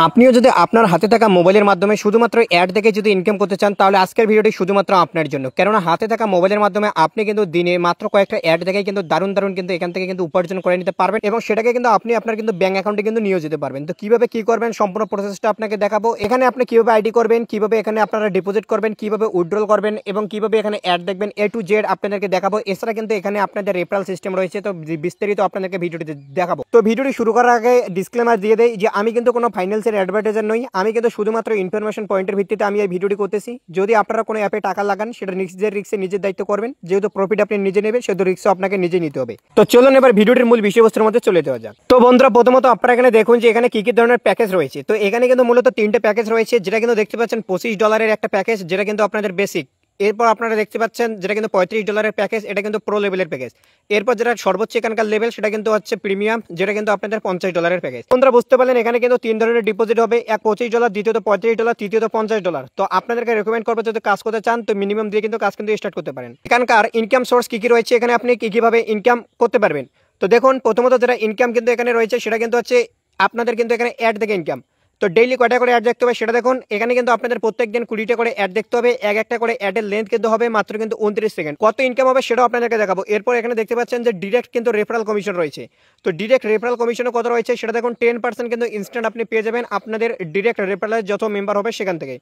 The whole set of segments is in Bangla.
আপনিও যদি আপনার হাতে থাকা মোবাইলের মাধ্যমে শুধুমাত্র অ্যাড দেখে যদি ইনকাম করতে চান তাহলে আজকের ভিডিওটি শুধুমাত্র আপনার জন্য। কেননা হাতে থাকা মোবাইলের মাধ্যমে আপনি কিন্তু দিনে মাত্র কয়েকটা অ্যাড দেখে কিন্তু দারুণ কিন্তু এখান থেকে কিন্তু উপার্জন করে নিতে পারবেন এবং সেটাকে কিন্তু আপনি আপনার কিন্তু ব্যাংক অ্যাকাউন্টে কিন্তু নিয়ে যেতে পারবেন। তো কিভাবে কি করবেন সম্পূর্ণ প্রসেসটা আপনাকে দেখাবো। এখানে আপনি কিভাবে আইডি করবেন, কিভাবে এখানে আপনারা ডিপোজিট করবেন, কিভাবে উইথড্রল করবেন এবং কিভাবে এখানে অ্যাড দেখবেন, A to Z আপনাদেরকে দেখাবো। এছাড়া কিন্তু এখানে আপনাদের রেফারেল সিস্টেম রয়েছে, তো বিস্তারিত আপনাদেরকে ভিডিওটি দেখাবো। তো ভিডিওটি শুরু করার আগে ডিসক্লেমার দিয়ে দেই যে আমি কিন্তু কোনো ফাইন্যান্সের অ্যাডভার্টাইজার নই, আমি কিন্তু শুধুমাত্র ইনফরমেশন পয়েন্টের ভিত্তিতে আমি এই ভিডিওটি করতেছি। যদি আপনারা কোনো অ্যাপে টাকা লাগান সেটা নিজের রিস্কে নিজের দায়িত্ব করবেন, যেহেতু প্রফিট আপনি নিজে নেবেন সেহেতু রিস্কও আপনাকে নিজে নিতে হবে। তো চলুন এবার ভিডিওটির মূল বিষয়বস্তুর মধ্যে চলে যাওয়া যাক। তো বন্ধুরা প্রথমত আপনারা এখানে দেখুন যে এখানে কি ধরনের প্যাকেজ রয়েছে। তো এখানে কিন্তু মূলত তিনটে প্যাকেজ রয়েছে, যেটা কিন্তু দেখতে পাচ্ছেন $25 একটা প্যাকেজ, যেটা কিন্তু আপনাদের বেসিক। এরপর আপনারা দেখতে পাচ্ছেন যেটা কিন্তু $35 প্যাকেজ, এটা কিন্তু প্রো লেভেলের প্যাকেজ। এরপর যেটা সর্বোচ্চ এখানকার লেভেল সেটা কিন্তু হচ্ছে প্রিমিয়াম, যেটা কিন্তু আপনাদের $50 প্যাকেজ। আপনারা বুঝতে পারলেন এখানে কিন্তু তিন ধরনের ডিপোজিট হবে, এক $25, দ্বিতীয়ত $35, তৃতীয়ত $50। তো আপনাদেরকে রেকমেন্ড করবো যদি কাজ করতে চান তো মিনিমাম দিয়ে কিন্তু কাজ কিন্তু স্টার্ট করতে পারেন। এখানকার ইনকাম সোর্স কি কি রয়েছে, এখানে আপনি কিভাবে ইনকাম করতে পারবেন। তো দেখুন প্রথমত যেটা ইনকাম কিন্তু এখানে রয়েছে সেটা কিন্তু হচ্ছে আপনাদের কিন্তু এখানে অ্যাড থেকে ইনকাম। তো ডেইলি কয়টা করে অ্যাড দেখতে হবে সেটা দেখুন। এখানে কিন্তু আপনাদের প্রত্যেক দিন 20টা করে অ্যাড দেখতে হবে, একটা করে অ্যাডের লেন্থ কিন্তু হবে মাত্র কিন্তু 29 সেকেন্ড। কত ইনকাম হবে সেটাও আপনাদেরকে দেখাবো। এরপর এখানে দেখতে পাচ্ছেন যে ডিরেক্ট কিন্তু রেফারেল কমিশন রয়েছে। তো ডিরেক্ট রেফারেল কমিশনে কত রয়েছে সেটা দেখুন 10% কিন্তু ইনস্ট্যান্ট আপনি পেয়ে যাবেন আপনাদের ডিরেক্ট রেফারেলের যত মেম্বার হবে সেখান থেকে।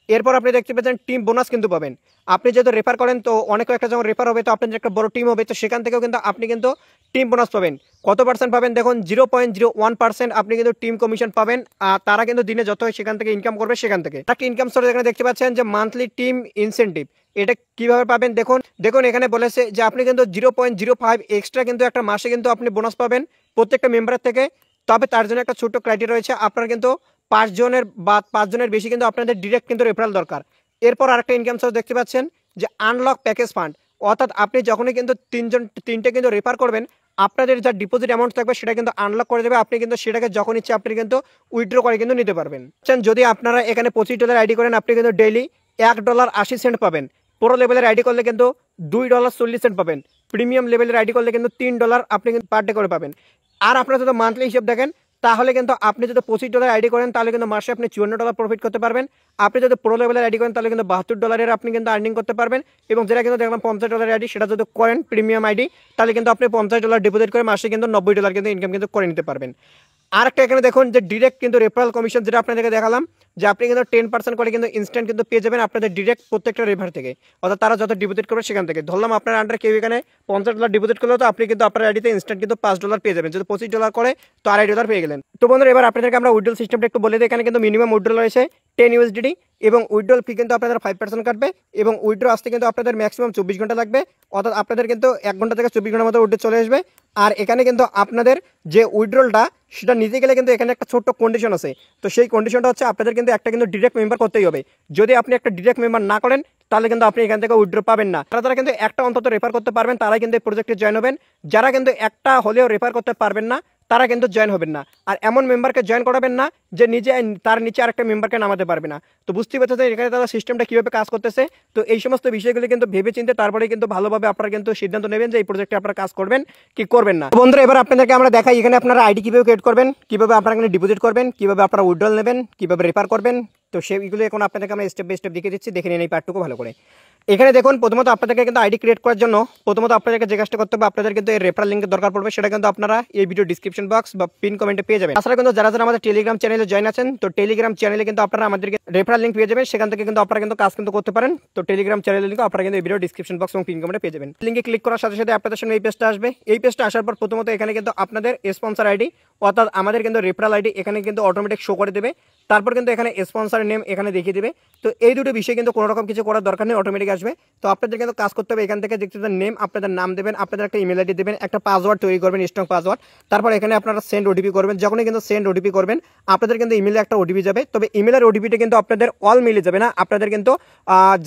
এরপর আপনি দেখতে পাচ্ছেন টিম বোনাস কিন্তু পাবেন। আপনি যেহেতু রেফার করেন তো অনেক একটা যখন রেফার হবে তো আপনাদের একটা বড় টিম হবে, তো সেখান থেকেও কিন্তু আপনি কিন্তু টিম বোনাস পাবেন। কত পার্সেন্ট পাবেন দেখুন 0.01% আপনি কিন্তু টিম কমিশন পাবেন। আর তারা কিন্তু দিনে যত হয় সেখান থেকে ইনকাম করবে সেখান থেকে একটা ইনকাম সোর্স এখানে দেখতে পাচ্ছেন যে মান্থলি টিম ইনসেন্টিভ। এটা কিভাবে পাবেন দেখুন এখানে বলেছে যে আপনি কিন্তু 0.05 এক্সট্রা কিন্তু একটা মাসে কিন্তু আপনি বোনাস পাবেন প্রত্যেকটা মেম্বারের থেকে। তবে তার জন্য একটা ছোট্ট ক্রাইটেরিয়া রয়েছে, আপনার কিন্তু 5 জনের বেশি কিন্তু আপনাদের ডিরেক্ট কিন্তু রেফারেল দরকার। এরপর আরেকটা ইনকাম সোর্স দেখতে পাচ্ছেন যে আনলক প্যাকেজ ফান্ড, অর্থাৎ আপনি যখনই কিন্তু তিনটে কিন্তু রেফার করবেন আপনাদের যা ডিপোজিট অ্যামাউন্ট থাকবে সেটা কিন্তু আনলক করে দেবে। আপনি কিন্তু সেটাকে যখন ইচ্ছে আপনি কিন্তু উইথড্র করে কিন্তু নিতে পারবেন। যদি আপনারা এখানে $25 আইডি করেন আপনি কিন্তু ডেইলি $1.80 পাবেন। প্রো লেভেলের আইডি করলে কিন্তু $2.40 পাবেন। প্রিমিয়াম লেভেলের আইডি করলে কিন্তু $3 আপনি কিন্তু পার ডে করে পাবেন। আর আপনারা যদি মান্থলি হিসেব দেখেন তাহলে কিন্তু আপনি যদি $25 আইডি করেন তাহলে কিন্তু মাসে আপনি $54 প্রফিট করতে পারবেন। আপনি যদি প্রো লেভেলের আইডি করেন তাহলে কিন্তু $72 আপনি কিন্তু আর্নিং করতে পারবেন। এবং যেটা কিন্তু দেখলাম $50 আইডি, সেটা যদি করেন প্রিমিয়াম আইডি তাহলে কিন্তু আপনি $50 ডিপোজিট করে মাসে কিন্তু $90 কিন্তু ইনকাম কিন্তু করে নিতে পারবেন। আর একটা এখানে দেখুন যে ডিরেক্ট কিন্তু রেফারেল কমিশন, যেটা আপনাদেরকে দেখালাম যে আপনি কিন্তু 10% করে কিন্তু ইনস্ট্যান্ট কিন্তু পেয়ে যাবেন আপনাদের ডিরেক্ট প্রত্যেকটা রেফার থেকে, অর্থাৎ তারা যত ডিপোজিট করবে সেখান থেকে। ধরলাম আপনার আন্ডার কেউ এখানে $50 ডিপোজিট করলে তো আপনি কিন্তু আপনার আইডিতে ইনস্ট্যান্ট কিন্তু $5 পেয়ে যাবেন। যদি $25 করে তো $2.5 পেয়ে গেলেন। তো বন্ধুরা এবার আপনাদেরকে আমরা উইথড্রল সিস্টেমটা একটু বলে দিই। এখানে কিন্তু মিনিমাম উইথড্রল রয়েছে 10 USDT এবং উইথড্রল ফি কিন্তু আপনাদের 5% কাটবে এবং উইথড্র আসতে কিন্তু আপনাদের ম্যাক্সিমাম 24 ঘন্টা লাগবে, অর্থাৎ আপনাদের কিন্তু 1 ঘন্টা থেকে 24 ঘন্টার মধ্যে উইথড্র চলে আসবে। আর এখানে কিন্তু আপনাদের যে উইথড্রলটা সেটা নিতে গেলে কিন্তু এখানে একটা ছোট্ট কন্ডিশন আছে। তো সেই কন্ডিশনটা হচ্ছে আপনাদের কিন্তু একটা কিন্তু ডিরেক্ট মেম্বার করতেই হবে। যদি আপনি একটা ডিরেক্ট মেম্বার না করেন তাহলে কিন্তু আপনি এখান থেকে উইথড্র পাবেন না। তারা কিন্তু একটা অন্তত রেফার করতে পারবেন, তারাই কিন্তু এই প্রজেক্টে জয়েন হবেন। যারা কিন্তু একটা হলেও রেফার করতে পারবেন না তারা কিন্তু জয়েন হবেন না। আর এমন মেম্বারকে জয়েন করাবেন না যে নিজে তার নিচে আরেকটা মেম্বারকে নামাতে পারবে না। তো বুঝতেই পারছেন এখানে তারা সিস্টেমটা কীভাবে কাজ করতেছে। তো এই সমস্ত বিষয়গুলি কিন্তু ভেবে চিন্তে তারপরে কিন্তু ভালোভাবে আপনারা কিন্তু সিদ্ধান্ত নেবেন যে এই প্রজেক্টে আপনারা কাজ করবেন কি করবেন না। বন্ধুরা এবার আপনাদেরকে আমরা দেখাই এখানে আপনারা আইডি কীভাবে ক্রিয়েট করবেন, কীভাবে আপনারা এখানে ডিপোজিট করবেন, কীভাবে আপনারা উইথড্রল নেবেন, কীভাবে রেফার করবেন। তো সেইগুলো এখন আপনাদেরকে আমরা স্টেপ বাই স্টেপ দেখিয়ে দিচ্ছি, দেখে নিন এই পার্টটুকু ভালো করে। এখানে দেখুন প্রথমত আপনাদেরকে কিন্তু আইডি ক্রিয়েট করার জন্য প্রথমত আপনাদেরকে যে কাজটা করতে হবে, আপনাদের কিন্তু এই রেফারেল লিঙ্কের দরকার পড়বে। সেটা কিন্তু আপনারা এই ভিডিও ডিসক্রিপশন বক্স বা পিন কমেন্টে পেয়ে যাবেন। তাছাড়া কিন্তু যারা আমাদের টেলিগ্রাম চ্যানেলে জয়েন আছেন তো টেলিগ্রাম চ্যানেলে কিন্তু আপনারা আমাদেরকে রেফারেল লিঙ্ক পেয়ে যাবেন, সেখান থেকে কিন্তু আপনারা কিন্তু কাজ কিন্তু করতে পারেন। তো টেলিগ্রাম চ্যানেলের লিঙ্ক আপনারা কিন্তু এই ভিডিও ডিসক্রিপশন বক্স এবং পিন কমেন্টে পেয়ে যাবেন। লিঙ্কে ক্লিক করার সাথে সাথে আপনাদের সামনে এই পেজটা আসবে। এই পেজটা আসার পর প্রথমত এখানে কিন্তু আপনাদের স্পন্সর আইডি অর্থাৎ আমাদের কিন্তু রেফারেল আইডি এখানে কিন্তু অটোমেটিক শো করে দেবে। তারপর কিন্তু এখানে স্পন্সর নেম এখানে দেখিয়ে দেবে। তো এই দুটো বিষয় কিন্তু কোনো রকম কিছু করার দরকার নেই, অটোমেটিক আসবে। তো আপনাদের কিন্তু কাজ করতে হবে এখান থেকে দেখতে নেম, আপনাদের নাম দেবেন, আপনাদের একটা ইমেল আইডি দেবেন, একটা পাসওয়ার্ড তৈরি করবেন, স্ট্রং পাসওয়ার্ড। তারপর এখানে আপনারা সেন্ড ওটিপি করবেন। যখনই কিন্তু সেন্ড ওটিপি করবেন আপনাদের কিন্তু ইমেলে একটা ওটিপি যাবে। তবে ইমেলের ওটিপিটা কিন্তু আপনাদের অল মেলে যাবে না, আপনাদের কিন্তু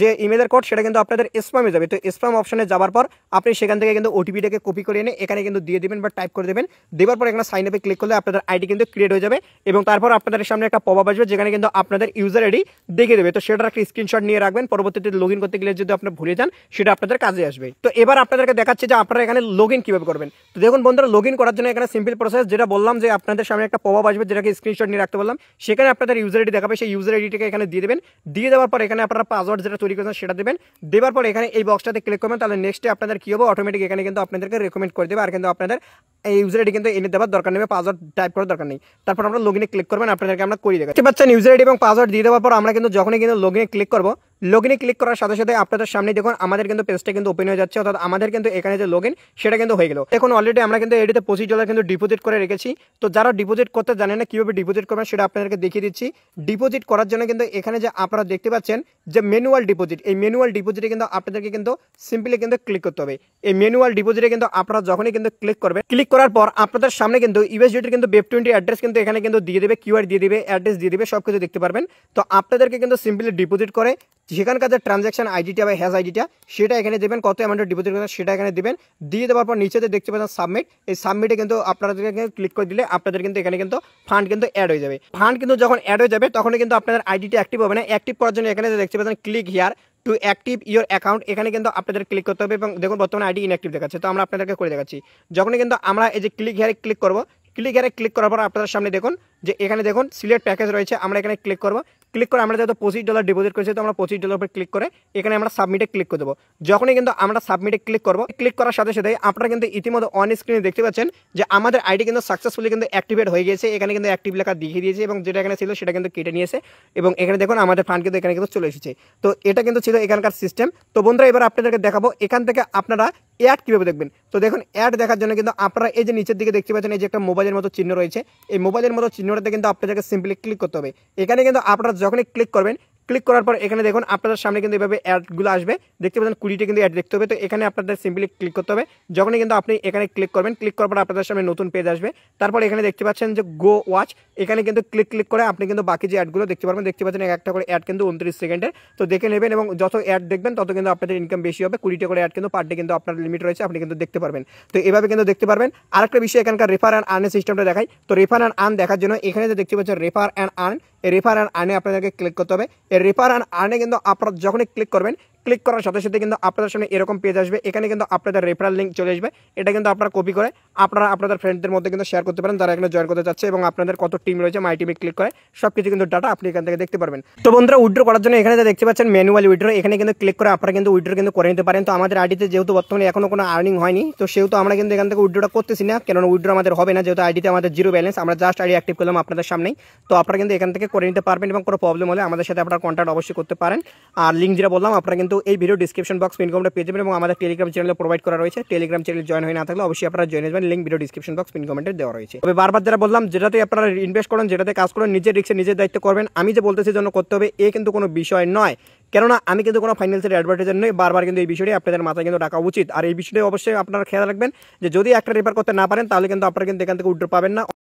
যে ইমেলের কোড সেটা কিন্তু আপনাদের স্প্যামে যাবে। তো স্প্যাম অপশনে যাওয়ার পর আপনি সেখান থেকে কিন্তু ওটিপিটাকে কপি করে এনে এখানে কিন্তু দিয়ে দিবেন বা টাইপ করে দেবেন। দেওয়ার পর এখানে সাইন আপে ক্লিক করলে আপনাদের আইডি কিন্তু ক্রিয়েট হয়ে যাবে এবং তারপর আপনাদের সামনে একটা পপআপ আসবে যেখানে কিন্তু আপনাদের ইউজার আইডি দেখিয়ে দেবে। তো সেটার একটা স্ক্রিনশট নিয়ে রাখবেন, পরবর্তীতে লগইন করতে গেলে যদি আপনি ভুলে যান সেটা আপনাদের কাজে আসবে। তো এবার আপনাদেরকে দেখাচ্ছি যে আপনারা এখানে লগ ইন কীভাবে করবেন। তো দেখুন বন্ধুরা, লগ ইন করার জন্য এখানে সিম্পল প্রসেস, যেটা বললাম যে আপনাদের সামনে একটা পপআপ আসবে যেটাকে স্ক্রিনশট নিয়ে রাখতে বললাম, সেখানে আপনাদের ইউজার আইডি দেখাবে, সেই ইউজার আইডিটাকে এখানে দিয়ে দেবেন। দিয়ে দেওয়ার পর এখানে আপনারা পাসওয়ার্ড যেটা তৈরি করেছেন সেটা দেবেন। দেওয়ার পর এখানে এই বক্সটাতে ক্লিক করবেন, তাহলে নেক্সটে আপনাদের কী হবে, অটোমেটিক এখানে কিন্তু আপনাদেরকে রেকমেন্ড করে দেবে। আর কিন্তু আপনাদের এই ইউজার আইডি কিন্তু এনে দেওয়ার দরকার নেই, পাসওয়ার্ড টাইপ করার দরকার নেই। তারপর আমরা লগ ইনে ক্লিক করবেন, আপনাদেরকে আমরা করে দেখাচ্ছি। পাচ্ছেন ইউজার আইডি এবং পাসওয়ার্ড দিয়ে দেওয়ার পর আমরা কিন্তু যখনই কিন্তু লগ ইনে ক্লিক করবো, লগ ইনে ক্লিক করার সাথে সাথে আপনাদের সামনে দেখুন আমাদের কিন্তু পেজটা কিন্তু ওপেন হয়ে যাচ্ছে, অর্থাৎ আমাদের কিন্তু এখানে যে লগ ইন সেটা কিন্তু হয়ে গেল। এখন অলরেডি আমরা কিন্তু এটিতে $25 কিন্তু ডিপোজিট করে রেখেছি। তো যারা ডিপোজিট করতে জানেন না কীভাবে ডিপোজিট করবেন সেটা আপনাদেরকে দেখিয়ে দিচ্ছি। ডিপোজিট করার জন্য কিন্তু এখানে যে আপনারা দেখতে পাচ্ছেন যে ম্যানুয়াল ডিপোজিট, এই ম্যানুয়াল ডিপোজিটে কিন্তু আপনাদেরকে কিন্তু সিম্পলি কিন্তু ক্লিক করতে হবে। এই ম্যানুয়াল ডিপোজিটে কিন্তু আপনারা যখনই কিন্তু ক্লিক করবেন, ক্লিক করার পর আপনাদের সামনে কিন্তু ইউএসডিটির কিন্তু Web20 অ্যাড্রেস কিন্তু এখানে কিন্তু দিয়ে দেবে, কিউআর দিয়ে দেবে, অ্যাড্রেস দিয়ে দেবে, সব কিছু দেখতে পারবেন। তো আপনাদেরকে কিন্তু সিম্পলি ডিপোজিট করে সেখানকার যে ট্রানজ্যাকশন আইডিটা বা হ্যাশ আইডিটা সেটা এখানে দেবেন, কত অ্যামাউন্টের ডিপোজিট করেন সেটা এখানে দেবেন। দিয়ে দেওয়ার পর নিচেতে দেখতে পাচ্ছেন সাবমিট, এই সাবমিটে কিন্তু আপনাদেরকে ক্লিক করে দিলে আপনাদের কিন্তু এখানে কিন্তু ফান্ড কিন্তু অ্যাড হয়ে যাবে। ফান্ড কিন্তু যখন অ্যাড হয়ে যাবে তখন কিন্তু আপনাদের আইডিটা অ্যাক্টিভ হবে না। অ্যাক্টিভ করার জন্য এখানে দেখতে পাচ্ছেন click here to active your account, এখানে কিন্তু আপনাদের ক্লিক করতে হবে। এবং দেখুন বর্তমানে আইডি ইনঅ্যাক্টিভ দেখাচ্ছে, তো আমরা আপনাদেরকে করে দেখাচ্ছি। যখনই কিন্তু আমরা এই যে ক্লিক হিয়ারে ক্লিক করবো, ক্লিক হিয়ারে ক্লিক করার পর আপনাদের সামনে দেখুন যে এখানে দেখুন সিলেক্ট প্যাকেজ রয়েছে, আমরা এখানে ক্লিক করবো। ক্লিক করে আমরা যেহেতু $25 ডিপোজিট করেছি, তো আমরা $25 উপর ক্লিক করে এখানে আমরা সাবমিটে ক্লিক করে দেবো। যখনই কিন্তু আমরা সাবমিটে ক্লিক করবো, ক্লিক করার সাথে সাথে আপনারা কিন্তু ইতিমধ্যে অন স্ক্রিনে দেখতে পাচ্ছেন যে আমাদের আইডি কিন্তু সাকসেসফুলি কিন্তু অ্যাক্টিভেট হয়ে গিয়েছে। এখানে কিন্তু অ্যাক্টিভ লেখা দেখিয়ে দিয়েছে এবং যেটা এখানে ছিল সেটা কিন্তু কেটে নিয়েছে। এবং এখানে দেখুন আমাদের ফান্ড কিন্তু এখানে কিন্তু চলে এসেছে। তো এটা কিন্তু ছিল এখানকার সিস্টেম। তো বন্ধুরা এবার আপনাদেরকে দেখাবো এখান থেকে আপনারা অ্যাড কীভাবে দেখবেন। তো দেখুন অ্যাড দেখার জন্য কিন্তু আপনারা এই যে নিচের দিকে দেখতে পাচ্ছেন এই যে একটা মোবাইলের মতো চিহ্ন রয়েছে, এই মোবাইলের মতো চিহ্নটাতে কিন্তু আপনাদেরকে সিম্পলি ক্লিক করতে হবে। এখানে কিন্তু আপনারা যখনই ক্লিক করবেন, ক্লিক করার পর এখানে দেখুন আপনাদের সামনে কিন্তু এভাবে অ্যাডগুলো আসবে, দেখতে পাচ্ছেন 20টা কিন্তু অ্যাড দেখতে হবে। তো এখানে আপনাদের সিম্পলি ক্লিক করতে হবে। যখনই কিন্তু আপনি এখানে ক্লিক করবেন, ক্লিক করার পর আপনাদের সামনে নতুন পেজ আসবে। তারপর এখানে দেখতে পাচ্ছেন যে গো ওয়াচ, এখানে কিন্তু ক্লিক করে আপনি কিন্তু বাকি যে অ্যাডগুলো দেখতে পারবেন। দেখতে পাচ্ছেন একটা করে অ্যাড কিন্তু 29 সেকেন্ডের, তো দেখে নেবেন। এবং যত অ্যাড দেখবেন তত কিন্তু আপনাদের ইনকাম বেশি হবে। 20টা করে অ্যাড কিন্তু পার ডে কিন্তু আপনার লিমিট রয়েছে, আপনি কিন্তু দেখতে পারবেন। তো এভাবে কিন্তু দেখতে পারবেন। আরেকটা বিষয় এখানকার রেফার অ্যান্ড আর্নের সিস্টেমটা দেখাই। তো রেফার অ্যান্ড আর্ন দেখার জন্য এখানে যে দেখতে পাচ্ছেন রেফার অ্যান্ড আর্ন, এই রেফার অ্যান্ড আর্নে আপনাদেরকে ক্লিক করতে হবে। এই রেফার অ্যান্ড আর্নে কিন্তু আপনারা যখনই ক্লিক করবেন, ক্লিক করার সাথে সাথে কিন্তু আপনাদের সামনে এরকম পেজ আসবে। এখানে কিন্তু আপনাদের রেফারেল লিঙ্ক চলে আসবে, এটা কিন্তু আপনারা কপি করে আপনারা আপনাদের ফ্রেন্ডদের মধ্যে কিন্তু শেয়ার করতে পারেন যারা এখানে জয়েন করতে চাচ্ছে। এবং আপনাদের কত টিম রয়েছে মাই টিমে ক্লিক করে সব কিছু কিন্তু ডাটা আপনি এখান থেকে দেখতে পারবেন। তো বন্ধুরা উইথড্র করার জন্য এখানে যে দেখতে পাচ্ছেন ম্যানুয়ালি উইথড্র, এখানে কিন্তু ক্লিক করে আপনারা কিন্তু উইথড্র কিন্তু করে নিতে পারেন। তো আমাদের আইডিতে যেহেতু বর্তমানে এখনো কোনো আর্নিং হয়নি, তো সেহেতু আমরা কিন্তু এখান থেকে উইথড্রটা করতেছি না, কেননা উইথড্র আমাদের হবে না, যেহেতু আইডিতে আমাদের জিরো ব্যালেন্স, আমরা জাস্ট আইডি অ্যাক্টিভ করলাম আপনাদের সামনেই। তো আপনারা কিন্তু এখান থেকে করে নিতে পারবেন এবং কোনো প্রবলেম হলে আমাদের সাথে আপনারা কন্ট্যাক্ট অবশ্যই করতে পারেন। আর লিঙ্ক যেটা বললাম আপনারা কিন্তু এই ভিডিও ডিসক্রিপশন বক্স পিন কমেন্টে পেয়ে যাবেন এবং আমাদের টেলিগ্রাম চ্যানেলে প্রোভাইড করা রয়েছে। টেলিগ্রাম চ্যানেল জয়েন হয়ে না থাকলে অবশ্যই আপনারা জয়েন হবেন, link video description box pin কমেন্টে দেওয়া রয়েছে। তবে বারবার যারা বললাম যেটাতে আপনারা ইনভেস্ট করেন, যেটাতে কাজ করেন, নিজের রিস্কে নিজের দায়িত্ব করবেন। আমি যে বলতেছি জন্য করতে হবে এ কিন্তু কোনো বিষয় নয়, কেননা আমি কিন্তু কোনো ফাইন্যান্সিয়াল অ্যাডভার্টাইজার নই। বারবার কিন্তু এই বিষয়টি আপনাদের মাথায় কিন্তু রাখা উচিত। আর এই বিষয়টি অবশ্যই আপনারা খেয়াল রাখবেন যে যদি একটা রেফার করতে না পারেন তাহলে কিন্তু আপনারা কিন্তু এখান থেকে উইথড্র পাবেন না।